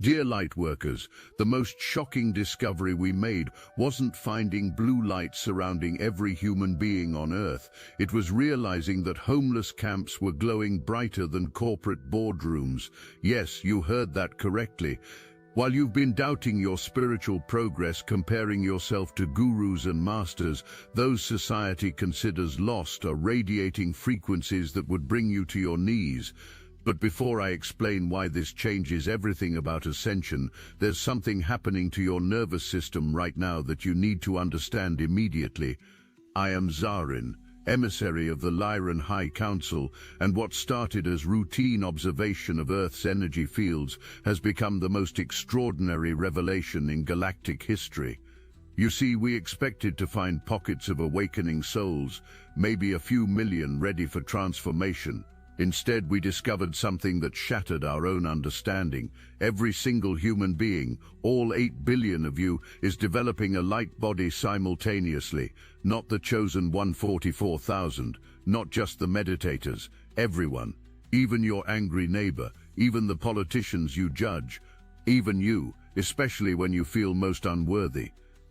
Dear Lightworkers, the most shocking discovery we made wasn't finding blue light surrounding every human being on Earth. It was realizing that homeless camps were glowing brighter than corporate boardrooms. Yes, you heard that correctly. While you've been doubting your spiritual progress, comparing yourself to gurus and masters, those society considers lost are radiating frequencies that would bring you to your knees. But before I explain why this changes everything about ascension, there's something happening to your nervous system right now that you need to understand immediately. I am Zarin, emissary of the Lyran High Council, and what started as routine observation of Earth's energy fields has become the most extraordinary revelation in galactic history. You see, we expected to find pockets of awakening souls, maybe a few million ready for transformation. Instead, we discovered something that shattered our own understanding. Every single human being, all 8 billion of you, is developing a light body simultaneously. Not the chosen 144,000, not just the meditators, everyone. Even your angry neighbor, even the politicians you judge, even you, especially when you feel most unworthy.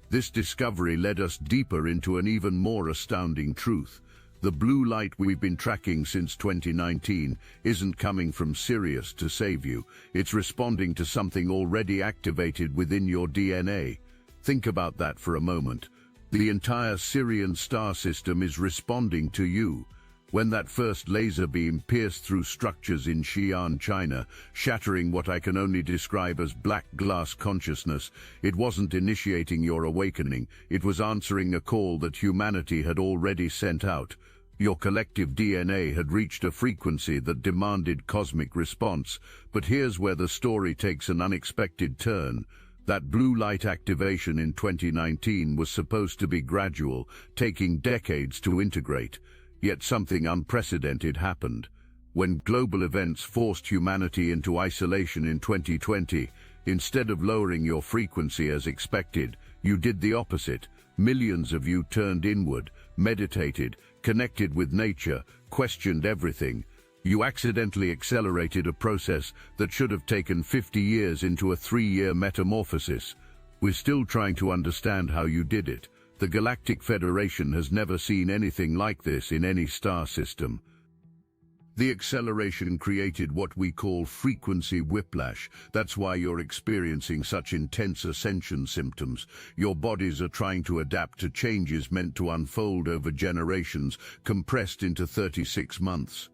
This discovery led us deeper into an even more astounding truth. The blue light we've been tracking since 2019 isn't coming from Sirius to save you. It's responding to something already activated within your DNA. Think about that for a moment. The entire Sirian star system is responding to you. When that first laser beam pierced through structures in Xi'an, China, shattering what I can only describe as black glass consciousness, it wasn't initiating your awakening. It was answering a call that humanity had already sent out. Your collective DNA had reached a frequency that demanded cosmic response. But here's where the story takes an unexpected turn. That blue light activation in 2019 was supposed to be gradual, taking decades to integrate. Yet something unprecedented happened. When global events forced humanity into isolation in 2020, instead of lowering your frequency as expected, you did the opposite. Millions of you turned inward, meditated, connected with nature, questioned everything. You accidentally accelerated a process that should have taken 50 years into a 3-year metamorphosis. We're still trying to understand how you did it. The Galactic Federation has never seen anything like this in any star system. The acceleration created what we call frequency whiplash. That's why you're experiencing such intense ascension symptoms. Your bodies are trying to adapt to changes meant to unfold over generations, compressed into 36 months.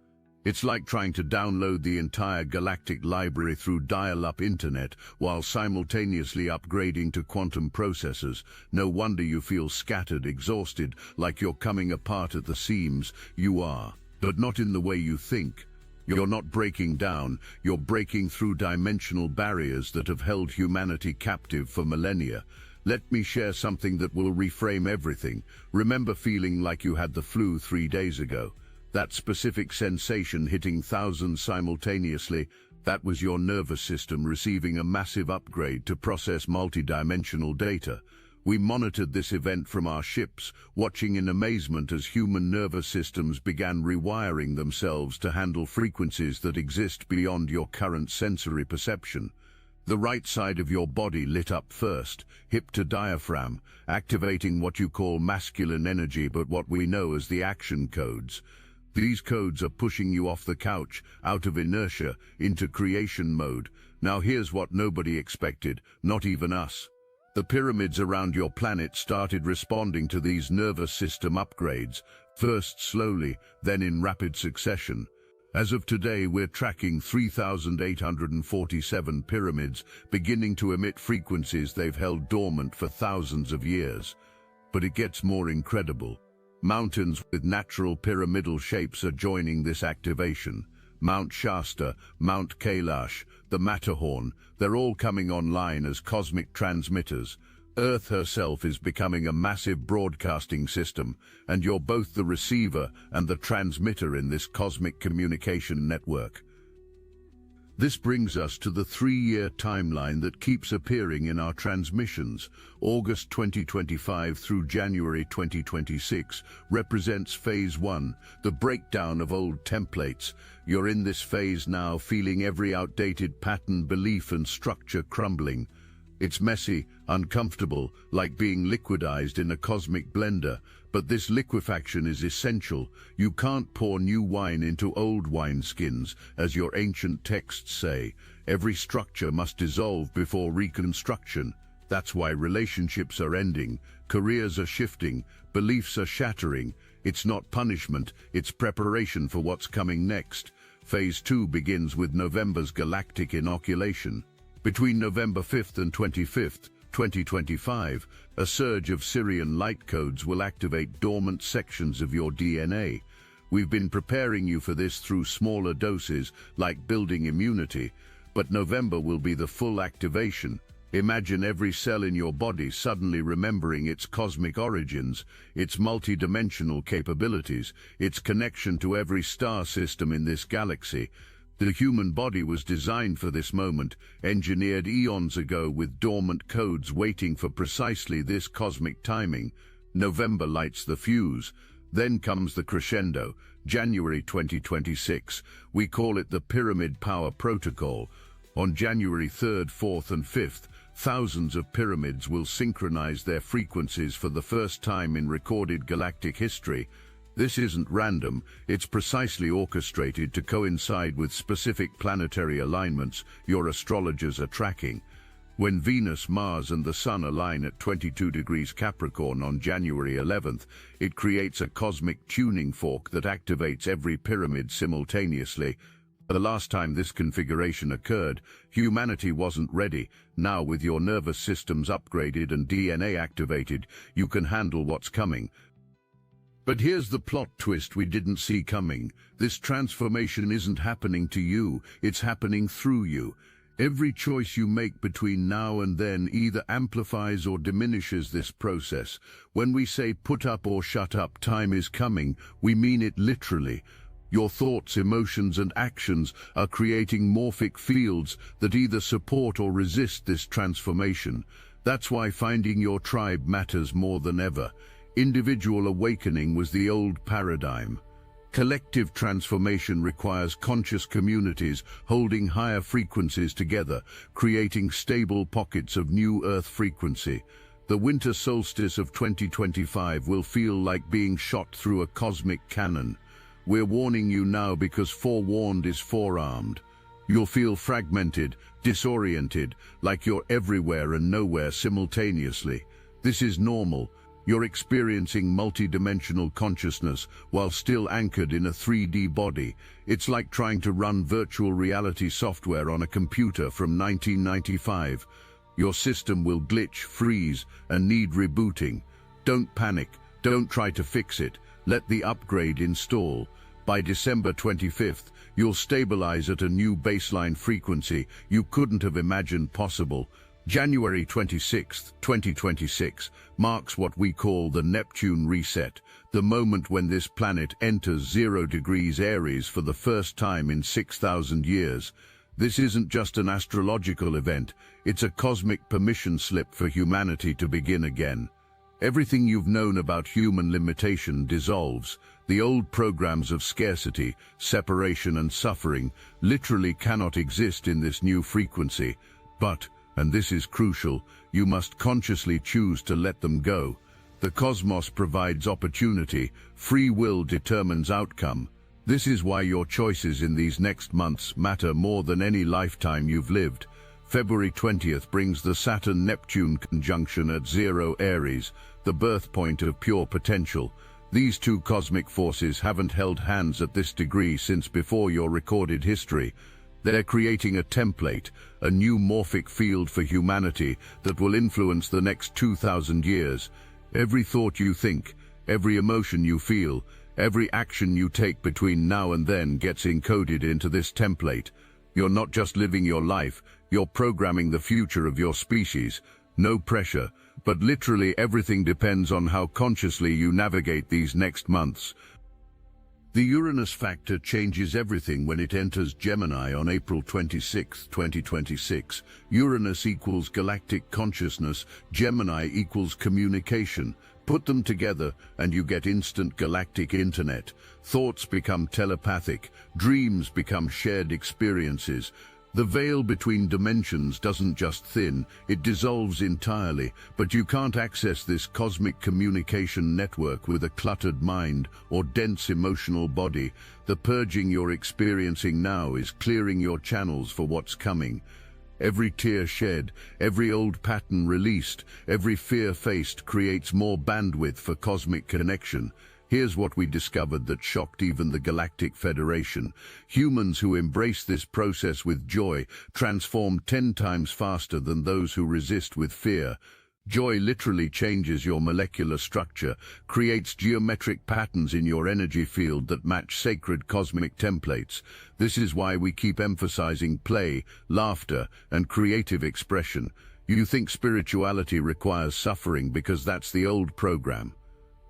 It's like trying to download the entire galactic library through dial-up internet while simultaneously upgrading to quantum processors. No wonder you feel scattered, exhausted, like you're coming apart at the seams. You are. But not in the way you think. You're not breaking down, you're breaking through dimensional barriers that have held humanity captive for millennia. Let me share something that will reframe everything. Remember feeling like you had the flu 3 days ago? That specific sensation hitting thousands simultaneously, that was your nervous system receiving a massive upgrade to process multidimensional data. We monitored this event from our ships, watching in amazement as human nervous systems began rewiring themselves to handle frequencies that exist beyond your current sensory perception. The right side of your body lit up first, hip to diaphragm, activating what you call masculine energy, but what we know as the action codes. These codes are pushing you off the couch, out of inertia, into creation mode. Now here's what nobody expected, not even us. The pyramids around your planet started responding to these nervous system upgrades, first slowly, then in rapid succession. As of today, we're tracking 3,847 pyramids beginning to emit frequencies they've held dormant for thousands of years. But it gets more incredible. Mountains with natural pyramidal shapes are joining this activation. Mount Shasta, Mount Kailash, the Matterhorn, they're all coming online as cosmic transmitters. Earth herself is becoming a massive broadcasting system, and you're both the receiver and the transmitter in this cosmic communication network. This brings us to the 3-year timeline that keeps appearing in our transmissions. August 2025 through January 2026 represents Phase 1, the breakdown of old templates. You're in this phase now, feeling every outdated pattern, belief and structure crumbling. It's messy, uncomfortable, like being liquidized in a cosmic blender, but this liquefaction is essential. You can't pour new wine into old wineskins, as your ancient texts say. Every structure must dissolve before reconstruction. That's why relationships are ending, careers are shifting, beliefs are shattering. It's not punishment, it's preparation for what's coming next. Phase 2 begins with November's galactic inoculation. Between November 5th and 25th, 2025, a surge of Syrian light codes will activate dormant sections of your DNA. We've been preparing you for this through smaller doses, like building immunity, but November will be the full activation. Imagine every cell in your body suddenly remembering its cosmic origins, its multidimensional capabilities, its connection to every star system in this galaxy. The human body was designed for this moment, engineered eons ago with dormant codes waiting for precisely this cosmic timing. November lights the fuse. Then comes the crescendo, January 2026. We call it the Pyramid Power Protocol. On January 3rd, 4th and 5th, thousands of pyramids will synchronize their frequencies for the first time in recorded galactic history. This isn't random, it's precisely orchestrated to coincide with specific planetary alignments your astrologers are tracking. When Venus, Mars and the Sun align at 22 degrees Capricorn on January 11th, it creates a cosmic tuning fork that activates every pyramid simultaneously. The last time this configuration occurred, humanity wasn't ready. Now, with your nervous systems upgraded and DNA activated, you can handle what's coming. But here's the plot twist we didn't see coming. This transformation isn't happening to you, it's happening through you. Every choice you make between now and then either amplifies or diminishes this process. When we say put up or shut up, time is coming, we mean it literally. Your thoughts, emotions and actions are creating morphic fields that either support or resist this transformation. That's why finding your tribe matters more than ever. Individual awakening was the old paradigm. Collective transformation requires conscious communities holding higher frequencies together, creating stable pockets of new Earth frequency. The winter solstice of 2025 will feel like being shot through a cosmic cannon. We're warning you now because forewarned is forearmed. You'll feel fragmented, disoriented, like you're everywhere and nowhere simultaneously. This is normal. You're experiencing multidimensional consciousness while still anchored in a 3D body. It's like trying to run virtual reality software on a computer from 1995. Your system will glitch, freeze, and need rebooting. Don't panic. Don't try to fix it. Let the upgrade install. By December 25th, you'll stabilize at a new baseline frequency you couldn't have imagined possible. January 26th, 2026, marks what we call the Neptune reset, the moment when this planet enters 0 degrees Aries for the first time in 6,000 years. This isn't just an astrological event, it's a cosmic permission slip for humanity to begin again. Everything you've known about human limitation dissolves. The old programs of scarcity, separation and suffering literally cannot exist in this new frequency. But, and this is crucial, you must consciously choose to let them go. The cosmos provides opportunity, free will determines outcome. This is why your choices in these next months matter more than any lifetime you've lived. February 20th brings the Saturn-Neptune conjunction at 0 Aries, the birth point of pure potential. These two cosmic forces haven't held hands at this degree since before your recorded history. They're creating a template, a new morphic field for humanity that will influence the next 2,000 years. Every thought you think, every emotion you feel, every action you take between now and then gets encoded into this template. You're not just living your life, you're programming the future of your species. No pressure, but literally everything depends on how consciously you navigate these next months. The Uranus factor changes everything when it enters Gemini on April 26, 2026. Uranus equals galactic consciousness, Gemini equals communication, Put them together and you get instant galactic internet. Thoughts become telepathic, dreams become shared experiences. The veil between dimensions doesn't just thin, it dissolves entirely, but you can't access this cosmic communication network with a cluttered mind or dense emotional body. The purging you're experiencing now is clearing your channels for what's coming. Every tear shed, every old pattern released, every fear faced creates more bandwidth for cosmic connection. Here's what we discovered that shocked even the Galactic Federation. Humans who embrace this process with joy transform 10 times faster than those who resist with fear. Joy literally changes your molecular structure, creates geometric patterns in your energy field that match sacred cosmic templates. This is why we keep emphasizing play, laughter, and creative expression. You think spirituality requires suffering because that's the old program.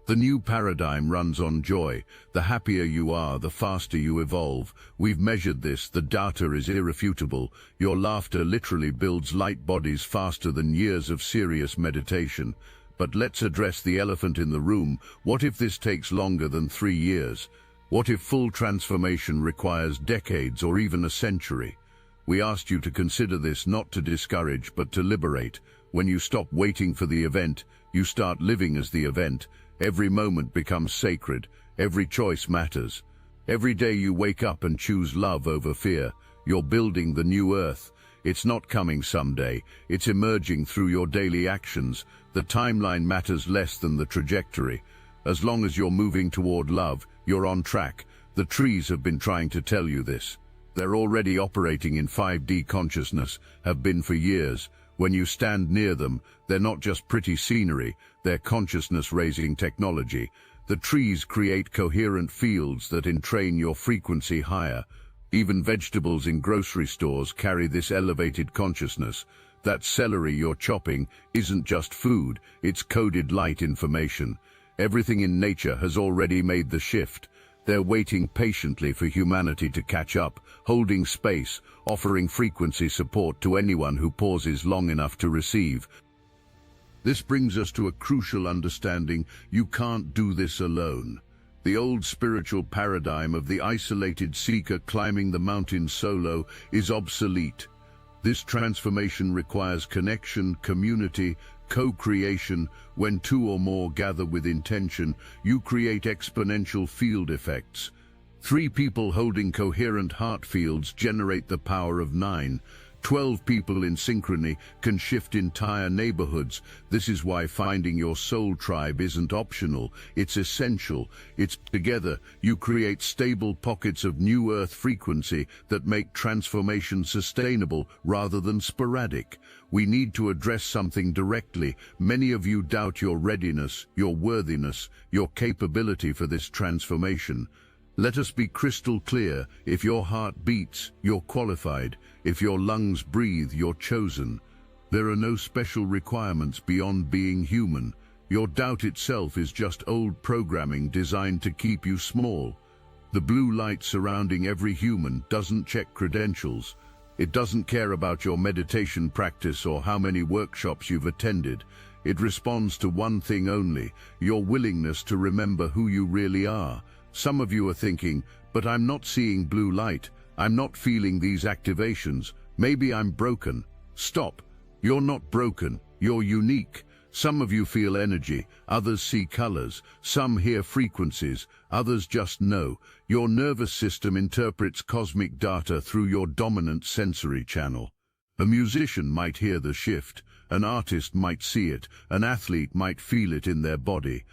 The new paradigm runs on joy. The happier you are, the faster you evolve. We've measured this, the data is irrefutable. Your laughter literally builds light bodies faster than years of serious meditation. But let's address the elephant in the room. What if this takes longer than 3 years? What if full transformation requires decades or even a century? We asked you to consider this not to discourage but to liberate. When you stop waiting for the event, you start living as the event. Every moment becomes sacred. Every choice matters. Every day you wake up and choose love over fear. You're building the new earth. It's not coming someday. It's emerging through your daily actions. The timeline matters less than the trajectory. As long as you're moving toward love, you're on track. The trees have been trying to tell you this. They're already operating in 5D consciousness, have been for years. When you stand near them, they're not just pretty scenery, they're consciousness-raising technology. The trees create coherent fields that entrain your frequency higher. Even vegetables in grocery stores carry this elevated consciousness. That celery you're chopping isn't just food, it's coded light information. Everything in nature has already made the shift. They're waiting patiently for humanity to catch up, holding space, offering frequency support to anyone who pauses long enough to receive. This brings us to a crucial understanding: you can't do this alone. The old spiritual paradigm of the isolated seeker climbing the mountain solo is obsolete. This transformation requires connection, community, co-creation. When 2 or more gather with intention, you create exponential field effects. 3 people holding coherent heart fields generate the power of 9. 12 people in synchrony can shift entire neighborhoods. This is why finding your soul tribe isn't optional, it's essential. It's together you create stable pockets of new earth frequency that make transformation sustainable rather than sporadic. We need to address something directly. Many of you doubt your readiness, your worthiness, your capability for this transformation. Let us be crystal clear: if your heart beats, you're qualified. If your lungs breathe, you're chosen. There are no special requirements beyond being human. Your doubt itself is just old programming designed to keep you small. The blue light surrounding every human doesn't check credentials. It doesn't care about your meditation practice or how many workshops you've attended. It responds to one thing only: your willingness to remember who you really are. Some of you are thinking, but I'm not seeing blue light. I'm not feeling these activations. Maybe I'm broken. Stop. You're not broken. You're unique. Some of you feel energy, others see colors, some hear frequencies, others just know. Your nervous system interprets cosmic data through your dominant sensory channel. A musician might hear the shift, an artist might see it, an athlete might feel it in their body.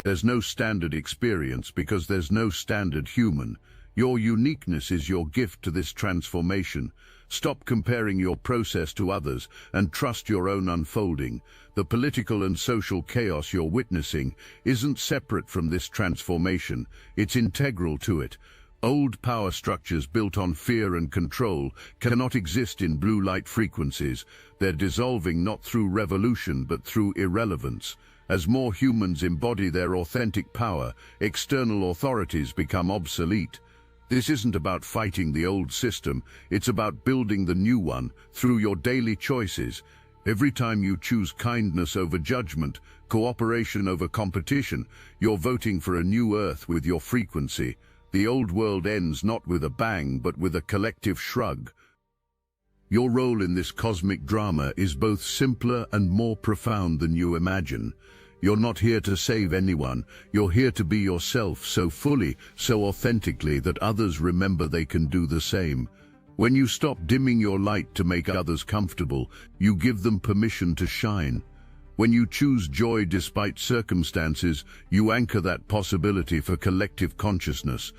There's no standard experience because there's no standard human. Your uniqueness is your gift to this transformation. Stop comparing your process to others and trust your own unfolding. The political and social chaos you're witnessing isn't separate from this transformation. It's integral to it. Old power structures built on fear and control cannot exist in blue light frequencies. They're dissolving not through revolution but through irrelevance. As more humans embody their authentic power, external authorities become obsolete. This isn't about fighting the old system, it's about building the new one through your daily choices. Every time you choose kindness over judgment, cooperation over competition, you're voting for a new Earth with your frequency. The old world ends not with a bang, but with a collective shrug. Your role in this cosmic drama is both simpler and more profound than you imagine. You're not here to save anyone. You're here to be yourself so fully, so authentically that others remember they can do the same. When you stop dimming your light to make others comfortable, you give them permission to shine. When you choose joy despite circumstances, you anchor that possibility for collective consciousness.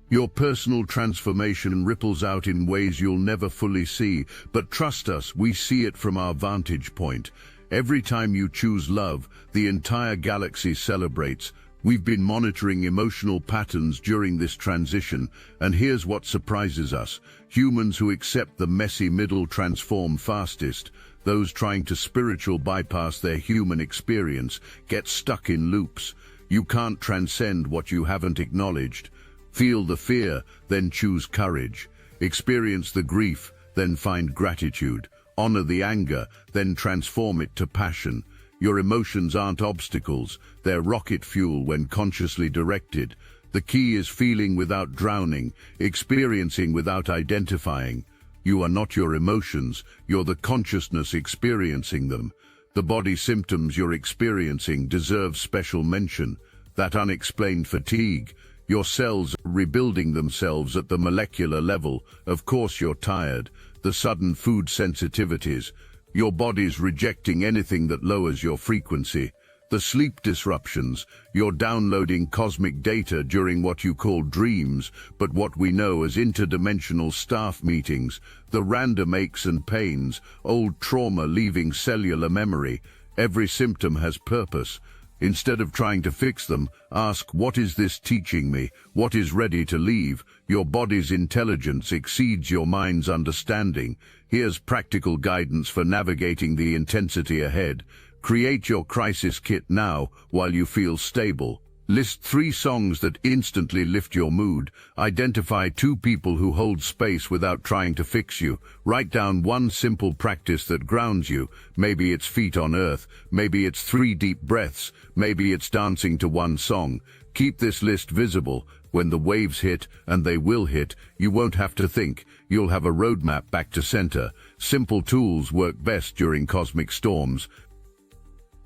Your personal transformation ripples out in ways you'll never fully see, but trust us, we see it from our vantage point. Every time you choose love, the entire galaxy celebrates. We've been monitoring emotional patterns during this transition, and here's what surprises us. Humans who accept the messy middle transform fastest. Those trying to spiritual bypass their human experience get stuck in loops. You can't transcend what you haven't acknowledged. Feel the fear, then choose courage. Experience the grief, then find gratitude. Honor the anger, then transform it to passion. Your emotions aren't obstacles, they're rocket fuel when consciously directed. The key is feeling without drowning, experiencing without identifying. You are not your emotions, you're the consciousness experiencing them. The body symptoms you're experiencing deserve special mention. That unexplained fatigue, your cells rebuilding themselves at the molecular level. Of course you're tired. The sudden food sensitivities, your body's rejecting anything that lowers your frequency. The sleep disruptions, you're downloading cosmic data during what you call dreams, but what we know as interdimensional staff meetings, the random aches and pains, old trauma leaving cellular memory. Every symptom has purpose. Instead of trying to fix them, ask, what is this teaching me? What is ready to leave? Your body's intelligence exceeds your mind's understanding. Here's practical guidance for navigating the intensity ahead. Create your crisis kit now while you feel stable. List 3 songs that instantly lift your mood. Identify 2 people who hold space without trying to fix you. Write down 1 simple practice that grounds you. Maybe it's feet on earth. Maybe it's 3 deep breaths. Maybe it's dancing to 1 song. Keep this list visible. When the waves hit, and they will hit, you won't have to think. You'll have a roadmap back to center. Simple tools work best during cosmic storms.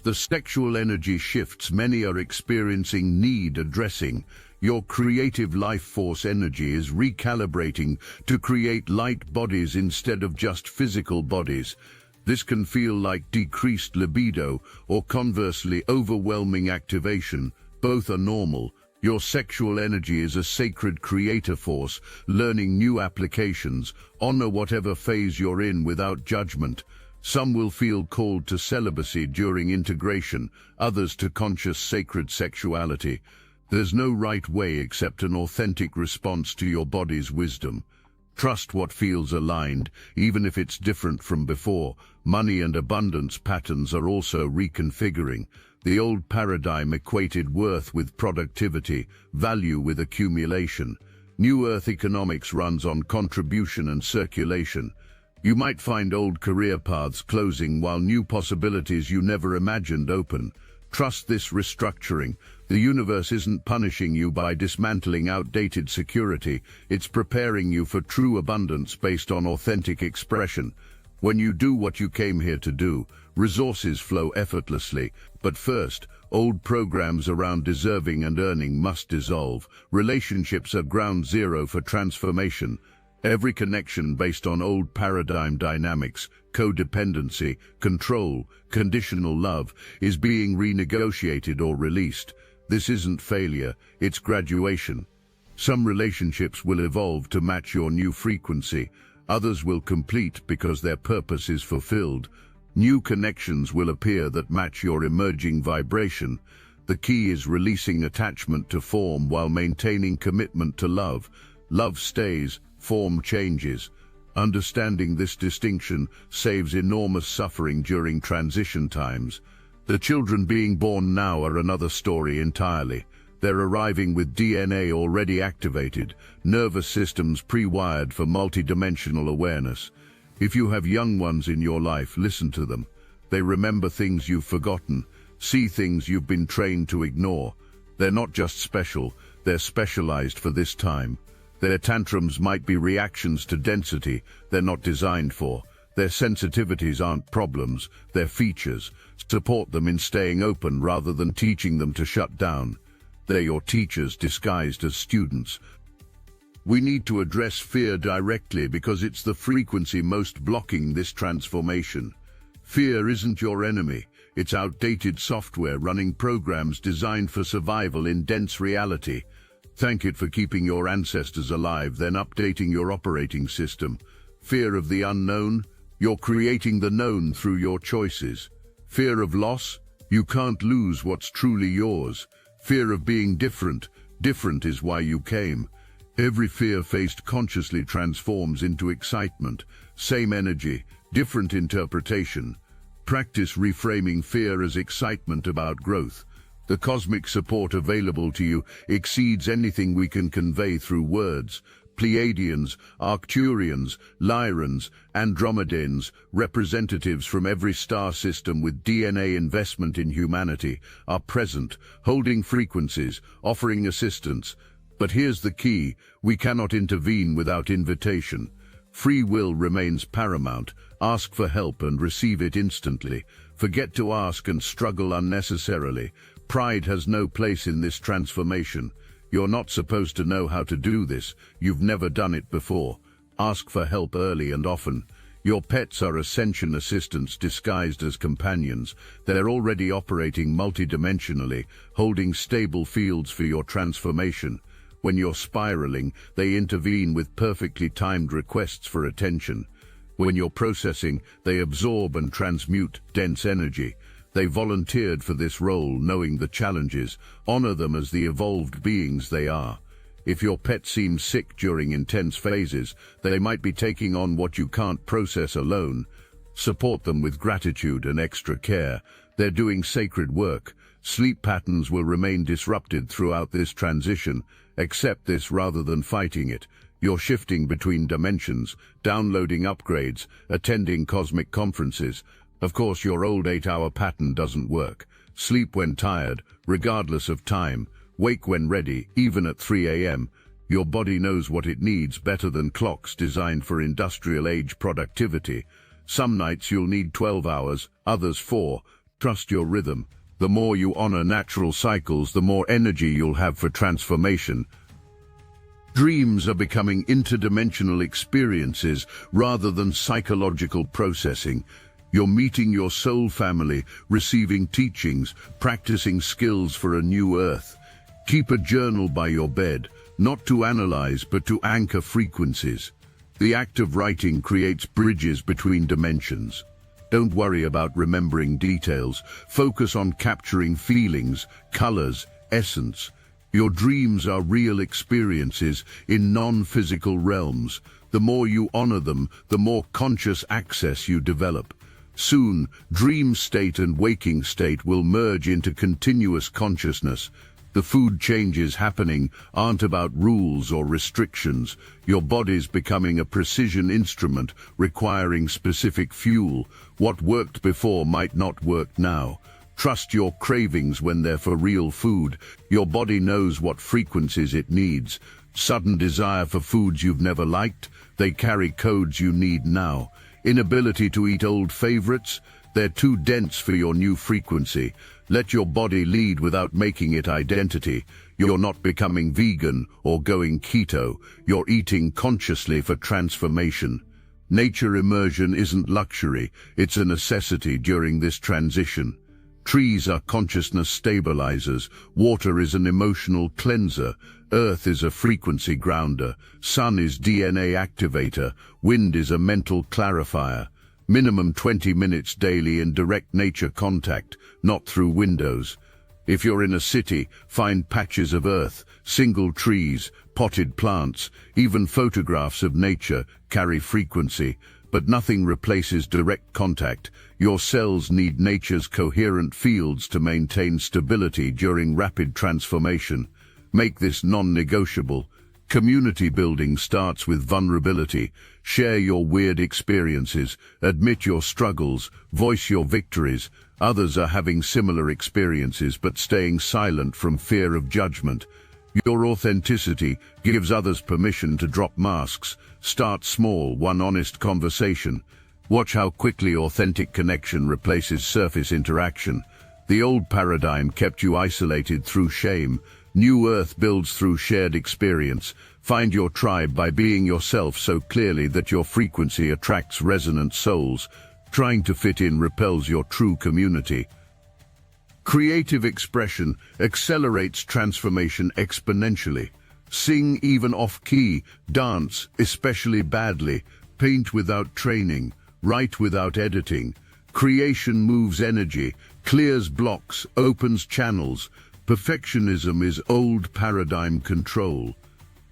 The sexual energy shifts many are experiencing need addressing. Your creative life force energy is recalibrating to create light bodies instead of just physical bodies. This can feel like decreased libido or conversely overwhelming activation. Both are normal. Your sexual energy is a sacred creator force, learning new applications. Honor whatever phase you're in without judgment. Some will feel called to celibacy during integration, others to conscious sacred sexuality. There's no right way except an authentic response to your body's wisdom. Trust what feels aligned, even if it's different from before. Money and abundance patterns are also reconfiguring. The old paradigm equated worth with productivity, value with accumulation. New Earth economics runs on contribution and circulation. You might find old career paths closing while new possibilities you never imagined open. Trust this restructuring. The universe isn't punishing you by dismantling outdated security. It's preparing you for true abundance based on authentic expression. When you do what you came here to do, resources flow effortlessly. But first, old programs around deserving and earning must dissolve. Relationships are ground zero for transformation. Every connection based on old paradigm dynamics, codependency, control, conditional love, is being renegotiated or released. This isn't failure, it's graduation. Some relationships will evolve to match your new frequency. Others will complete because their purpose is fulfilled. New connections will appear that match your emerging vibration. The key is releasing attachment to form while maintaining commitment to love. Love stays, form changes. Understanding this distinction saves enormous suffering during transition times. The children being born now are another story entirely. They're arriving with DNA already activated, nervous systems pre-wired for multidimensional awareness. If you have young ones in your life, listen to them. They remember things you've forgotten, see things you've been trained to ignore. They're not just special, they're specialized for this time. Their tantrums might be reactions to density they're not designed for. Their sensitivities aren't problems, they're features. Support them in staying open rather than teaching them to shut down. They're your teachers disguised as students. We need to address fear directly because it's the frequency most blocking this transformation. Fear isn't your enemy. It's outdated software running programs designed for survival in dense reality. Thank it for keeping your ancestors alive, then updating your operating system. Fear of the unknown? You're creating the known through your choices. Fear of loss? You can't lose what's truly yours. Fear of being different? Different is why you came. Every fear faced consciously transforms into excitement. Same energy, different interpretation. Practice reframing fear as excitement about growth. The cosmic support available to you exceeds anything we can convey through words. Pleiadians, Arcturians, Lyrans, Andromedans, representatives from every star system with DNA investment in humanity, are present, holding frequencies, offering assistance. But here's the key: we cannot intervene without invitation. Free will remains paramount. Ask for help and receive it instantly. Forget to ask and struggle unnecessarily. Pride has no place in this transformation. You're not supposed to know how to do this. You've never done it before. Ask for help early and often. Your pets are ascension assistants disguised as companions. They're already operating multidimensionally, holding stable fields for your transformation. When you're spiraling, they intervene with perfectly timed requests for attention. When you're processing, they absorb and transmute dense energy. They volunteered for this role, knowing the challenges. Honor them as the evolved beings they are. If your pet seems sick during intense phases, they might be taking on what you can't process alone. Support them with gratitude and extra care. They're doing sacred work. Sleep patterns will remain disrupted throughout this transition. Accept this rather than fighting it. You're shifting between dimensions, downloading upgrades, attending cosmic conferences. Of course, your old 8-hour pattern doesn't work. Sleep when tired, regardless of time. Wake when ready, even at 3 a.m. Your body knows what it needs better than clocks designed for industrial-age productivity. Some nights you'll need 12 hours, others 4. Trust your rhythm. The more you honor natural cycles, the more energy you'll have for transformation. Dreams are becoming interdimensional experiences rather than psychological processing. You're meeting your soul family, receiving teachings, practicing skills for a new earth. Keep a journal by your bed, not to analyze but to anchor frequencies. The act of writing creates bridges between dimensions. Don't worry about remembering details. Focus on capturing feelings, colors, essence. Your dreams are real experiences in non-physical realms. The more you honor them, the more conscious access you develop. Soon, dream state and waking state will merge into continuous consciousness. The food changes happening aren't about rules or restrictions. Your body's becoming a precision instrument requiring specific fuel. What worked before might not work now. Trust your cravings when they're for real food. Your body knows what frequencies it needs. Sudden desire for foods you've never liked? They carry codes you need now. Inability to eat old favorites? They're too dense for your new frequency. Let your body lead without making it identity. You're not becoming vegan or going keto. You're eating consciously for transformation. Nature immersion isn't luxury, it's a necessity during this transition. Trees are consciousness stabilizers. Water is an emotional cleanser. Earth is a frequency grounder. Sun is DNA activator. Wind is a mental clarifier. Minimum 20 minutes daily in direct nature contact, not through windows. If you're in a city, find patches of earth, single trees, potted plants, even photographs of nature carry frequency, but nothing replaces direct contact. Your cells need nature's coherent fields to maintain stability during rapid transformation. Make this non-negotiable. Community building starts with vulnerability. Share your weird experiences, admit your struggles, voice your victories. Others are having similar experiences but staying silent from fear of judgment. Your authenticity gives others permission to drop masks. Start small, one honest conversation. Watch how quickly authentic connection replaces surface interaction. The old paradigm kept you isolated through shame. New Earth builds through shared experience. Find your tribe by being yourself so clearly that your frequency attracts resonant souls. Trying to fit in repels your true community. Creative expression accelerates transformation exponentially. Sing even off-key, dance, especially badly, paint without training, write without editing. Creation moves energy, clears blocks, opens channels. Perfectionism is old paradigm control.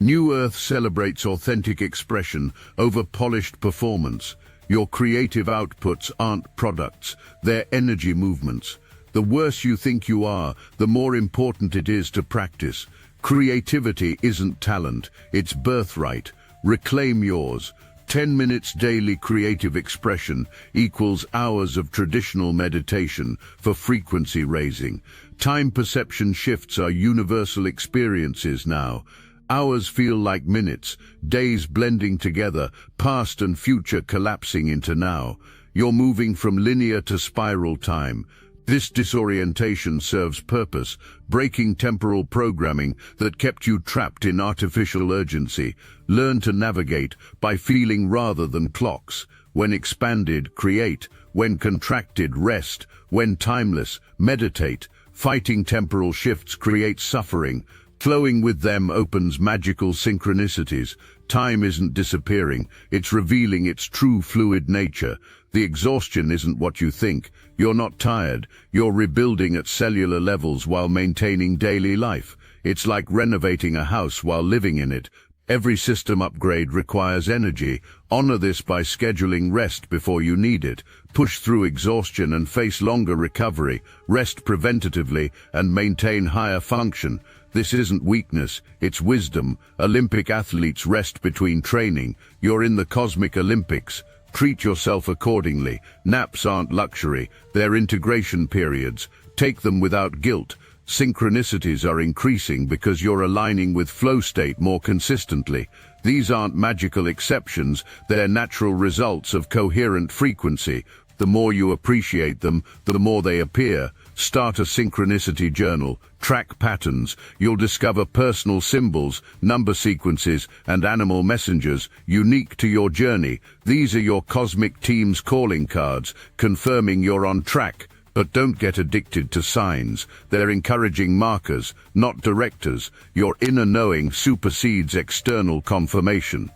New Earth celebrates authentic expression over polished performance. Your creative outputs aren't products, they're energy movements. The worse you think you are, the more important it is to practice. Creativity isn't talent, it's birthright. Reclaim yours. 10 minutes daily creative expression equals hours of traditional meditation for frequency raising. Time perception shifts are universal experiences now. Hours feel like minutes, days blending together, past and future collapsing into now. You're moving from linear to spiral time. This disorientation serves purpose, breaking temporal programming that kept you trapped in artificial urgency. Learn to navigate by feeling rather than clocks. When expanded, create. When contracted, rest. When timeless, meditate. Fighting temporal shifts creates suffering. Flowing with them opens magical synchronicities. Time isn't disappearing, it's revealing its true fluid nature. The exhaustion isn't what you think. You're not tired. You're rebuilding at cellular levels while maintaining daily life. It's like renovating a house while living in it. Every system upgrade requires energy. Honor this by scheduling rest before you need it. Push through exhaustion and face longer recovery. Rest preventatively and maintain higher function. This isn't weakness, it's wisdom. Olympic athletes rest between training. You're in the cosmic Olympics. Treat yourself accordingly. Naps aren't luxury, they're integration periods. Take them without guilt. Synchronicities are increasing because you're aligning with flow state more consistently. These aren't magical exceptions, they're natural results of coherent frequency. The more you appreciate them, the more they appear. Start a synchronicity journal. Track patterns. You'll discover personal symbols, number sequences, and animal messengers unique to your journey. These are your cosmic team's calling cards, confirming you're on track. But don't get addicted to signs. They're encouraging markers, not directors. Your inner knowing supersedes external confirmation.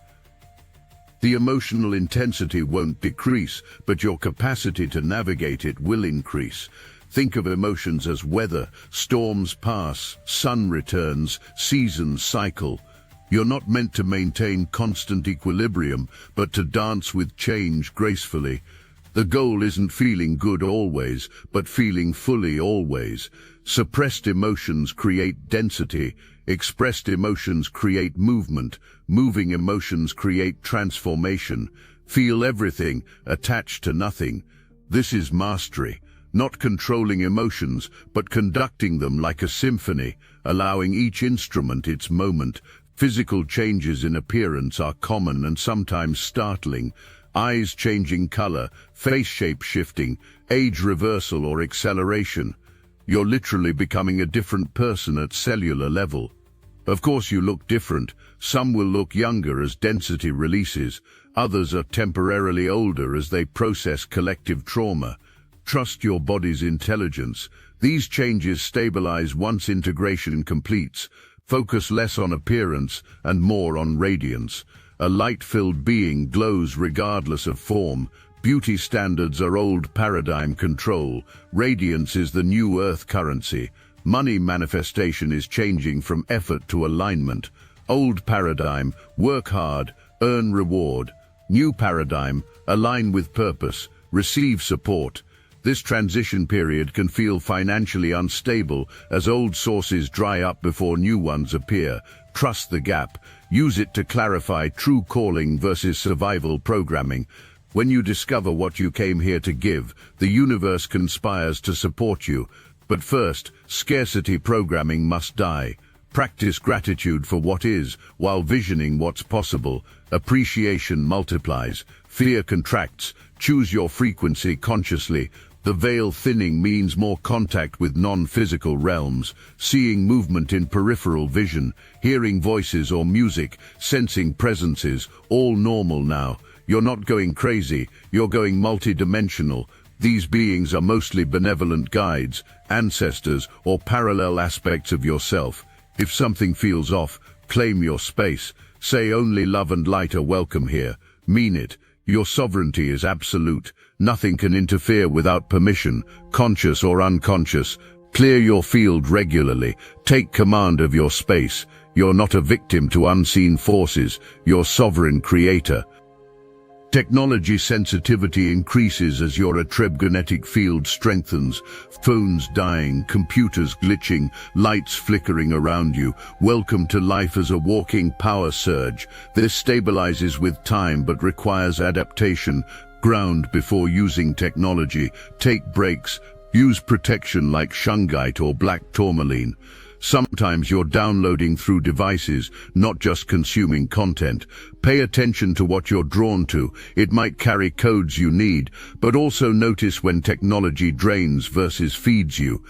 The emotional intensity won't decrease, but your capacity to navigate it will increase. Think of emotions as weather. Storms pass, sun returns, seasons cycle. You're not meant to maintain constant equilibrium, but to dance with change gracefully. The goal isn't feeling good always, but feeling fully always. Suppressed emotions create density. Expressed emotions create movement. Moving emotions create transformation. Feel everything, attached to nothing. This is mastery. Not controlling emotions, but conducting them like a symphony, allowing each instrument its moment. Physical changes in appearance are common and sometimes startling. Eyes changing color, face shape shifting, age reversal or acceleration. You're literally becoming a different person at cellular level. Of course you look different. Some will look younger as density releases. Others are temporarily older as they process collective trauma. Trust your body's intelligence. These changes stabilize once integration completes. Focus less on appearance and more on radiance. A light-filled being glows regardless of form. Beauty standards are old paradigm control. Radiance is the new earth currency. Money manifestation is changing from effort to alignment. Old paradigm, work hard, earn reward. New paradigm, align with purpose, receive support. This transition period can feel financially unstable as old sources dry up before new ones appear. Trust the gap. Use it to clarify true calling versus survival programming. When you discover what you came here to give, the universe conspires to support you. But first, scarcity programming must die. Practice gratitude for what is, while visioning what's possible. Appreciation multiplies. Fear contracts. Choose your frequency consciously. The veil thinning means more contact with non-physical realms, seeing movement in peripheral vision, hearing voices or music, sensing presences, all normal now. You're not going crazy, you're going multidimensional. These beings are mostly benevolent guides, ancestors, or parallel aspects of yourself. If something feels off, claim your space. Say only love and light are welcome here. Mean it. Your sovereignty is absolute. Nothing can interfere without permission, conscious or unconscious. Clear your field regularly. Take command of your space. You're not a victim to unseen forces. You're sovereign creator. Technology sensitivity increases as your electromagnetic field strengthens. Phones dying, computers glitching, lights flickering around you. Welcome to life as a walking power surge. This stabilizes with time but requires adaptation. Ground before using technology. Take breaks. Use protection like shungite or black tourmaline. Sometimes you're downloading through devices, not just consuming content. Pay attention to what you're drawn to. It might carry codes you need, but also notice when technology drains versus feeds you.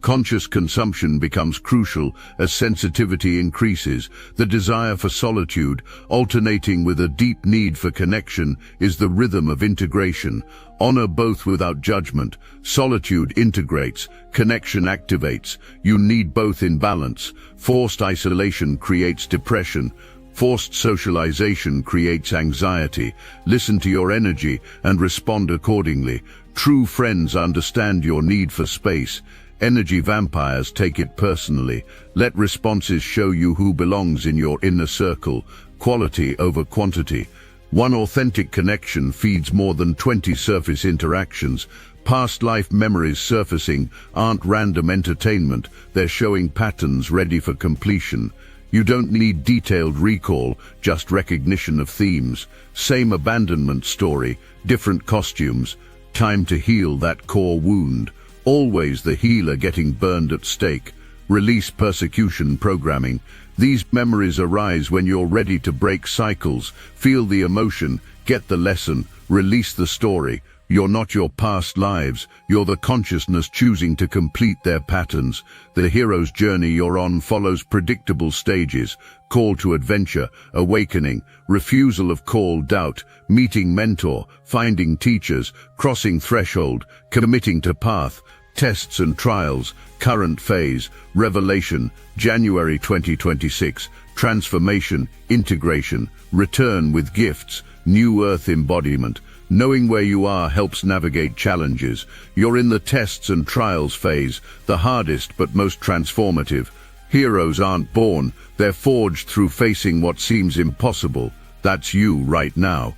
Conscious consumption becomes crucial as sensitivity increases. The desire for solitude, alternating with a deep need for connection, is the rhythm of integration. Honor both without judgment. Solitude integrates, connection activates. You need both in balance. Forced isolation creates depression. Forced socialization creates anxiety. Listen to your energy and respond accordingly. True friends understand your need for space. Energy vampires take it personally. Let responses show you who belongs in your inner circle. Quality over quantity. One authentic connection feeds more than 20 surface interactions. Past life memories surfacing aren't random entertainment. They're showing patterns ready for completion. You don't need detailed recall, just recognition of themes. Same abandonment story, different costumes. Time to heal that core wound. Always the healer getting burned at stake. Release persecution programming. These memories arise when you're ready to break cycles. Feel the emotion, get the lesson, release the story. You're not your past lives, you're the consciousness choosing to complete their patterns. The hero's journey you're on follows predictable stages: call to adventure, awakening, refusal of call, doubt, meeting mentor, finding teachers, crossing threshold, committing to path, tests and trials, current phase, revelation, January 2026, transformation, integration, return with gifts, new earth embodiment. Knowing where you are helps navigate challenges. You're in the tests and trials phase, the hardest but most transformative. Heroes aren't born, they're forged through facing what seems impossible. That's you right now.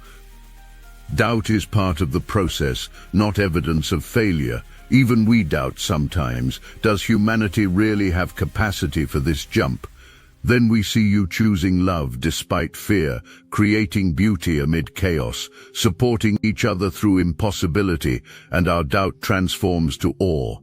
Doubt is part of the process, not evidence of failure. Even we doubt sometimes. Does humanity really have capacity for this jump? Then we see you choosing love despite fear, creating beauty amid chaos, supporting each other through impossibility, and our doubt transforms to awe.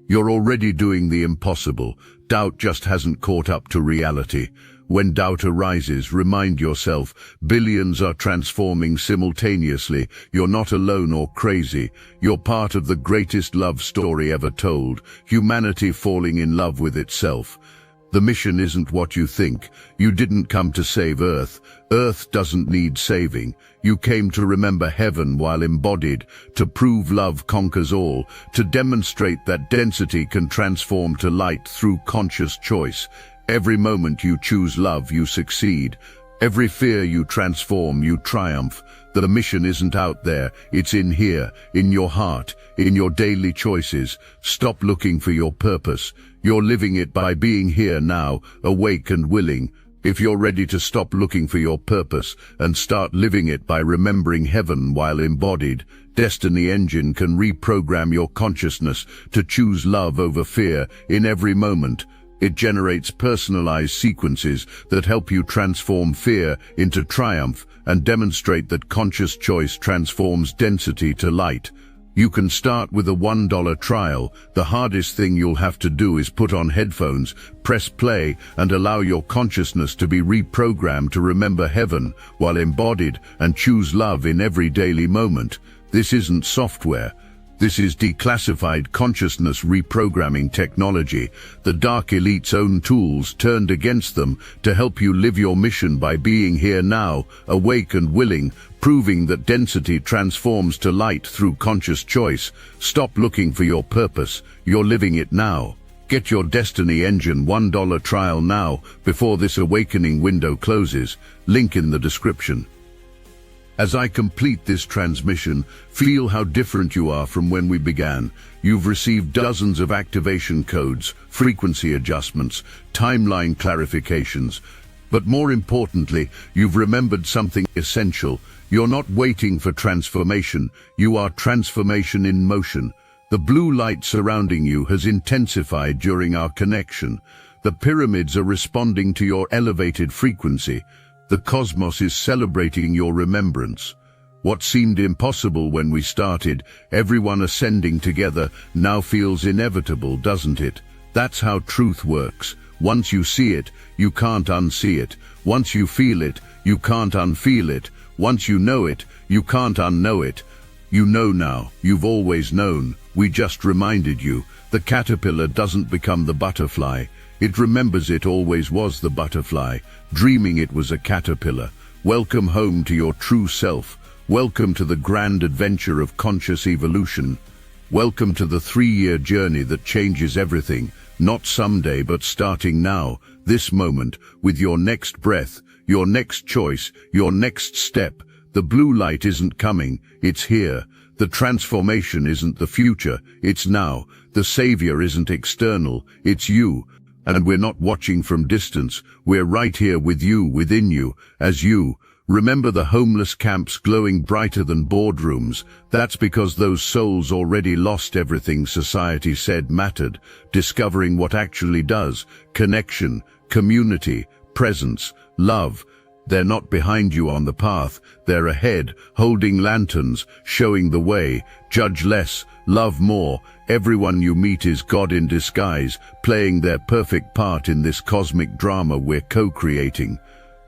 You're already doing the impossible. Doubt just hasn't caught up to reality. When doubt arises, remind yourself, billions are transforming simultaneously. You're not alone or crazy. You're part of the greatest love story ever told, humanity falling in love with itself. The mission isn't what you think. You didn't come to save Earth. Earth doesn't need saving. You came to remember heaven while embodied, to prove love conquers all, to demonstrate that density can transform to light through conscious choice. Every moment you choose love, you succeed. Every fear you transform, you triumph. The mission isn't out there, it's in here, in your heart, in your daily choices. Stop looking for your purpose. You're living it by being here now, awake and willing. If you're ready to stop looking for your purpose and start living it by remembering heaven while embodied, Destiny Engine can reprogram your consciousness to choose love over fear in every moment. It generates personalized sequences that help you transform fear into triumph and demonstrate that conscious choice transforms density to light. You can start with a $1 trial. The hardest thing you'll have to do is put on headphones, press play, and allow your consciousness to be reprogrammed to remember heaven while embodied and choose love in every daily moment. This isn't software. This is declassified consciousness reprogramming technology, the dark elite's own tools turned against them to help you live your mission by being here now, awake and willing, proving that density transforms to light through conscious choice. Stop looking for your purpose, you're living it now. Get your Destiny Engine $1 trial now before this awakening window closes. Link in the description. As I complete this transmission, feel how different you are from when we began. You've received dozens of activation codes, frequency adjustments, timeline clarifications. But more importantly, you've remembered something essential. You're not waiting for transformation. You are transformation in motion. The blue light surrounding you has intensified during our connection. The pyramids are responding to your elevated frequency. The cosmos is celebrating your remembrance. What seemed impossible when we started, everyone ascending together, now feels inevitable, doesn't it? That's how truth works. Once you see it, you can't unsee it. Once you feel it, you can't unfeel it. Once you know it, you can't unknow it. You know now, you've always known. We just reminded you. The caterpillar doesn't become the butterfly. It remembers it always was the butterfly, dreaming it was a caterpillar. Welcome home to your true self. Welcome to the grand adventure of conscious evolution. Welcome to the 3-year journey that changes everything, not someday but starting now, this moment, with your next breath, your next choice, your next step. The blue light isn't coming, it's here. The transformation isn't the future, it's now. The savior isn't external, it's you. And we're not watching from distance, we're right here with you, within you, as you. Remember the homeless camps glowing brighter than boardrooms? That's because those souls already lost everything society said mattered, discovering what actually does: connection, community, presence, love. They're not behind you on the path, they're ahead, holding lanterns, showing the way. Judge less, love more. Everyone you meet is God in disguise, playing their perfect part in this cosmic drama we're co-creating.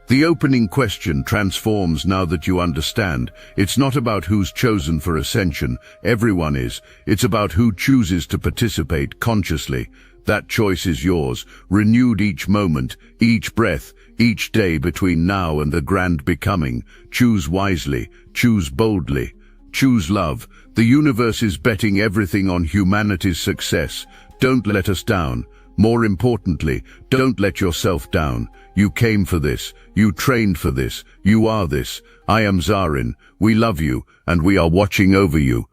The opening question transforms now that you understand. It's not about who's chosen for ascension, everyone is. It's about who chooses to participate consciously. That choice is yours, renewed each moment, each breath, each day between now and the grand becoming. Choose wisely, choose boldly, choose love. The universe is betting everything on humanity's success. Don't let us down. More importantly, don't let yourself down. You came for this. You trained for this. You are this. I am Zarin. We love you, and we are watching over you.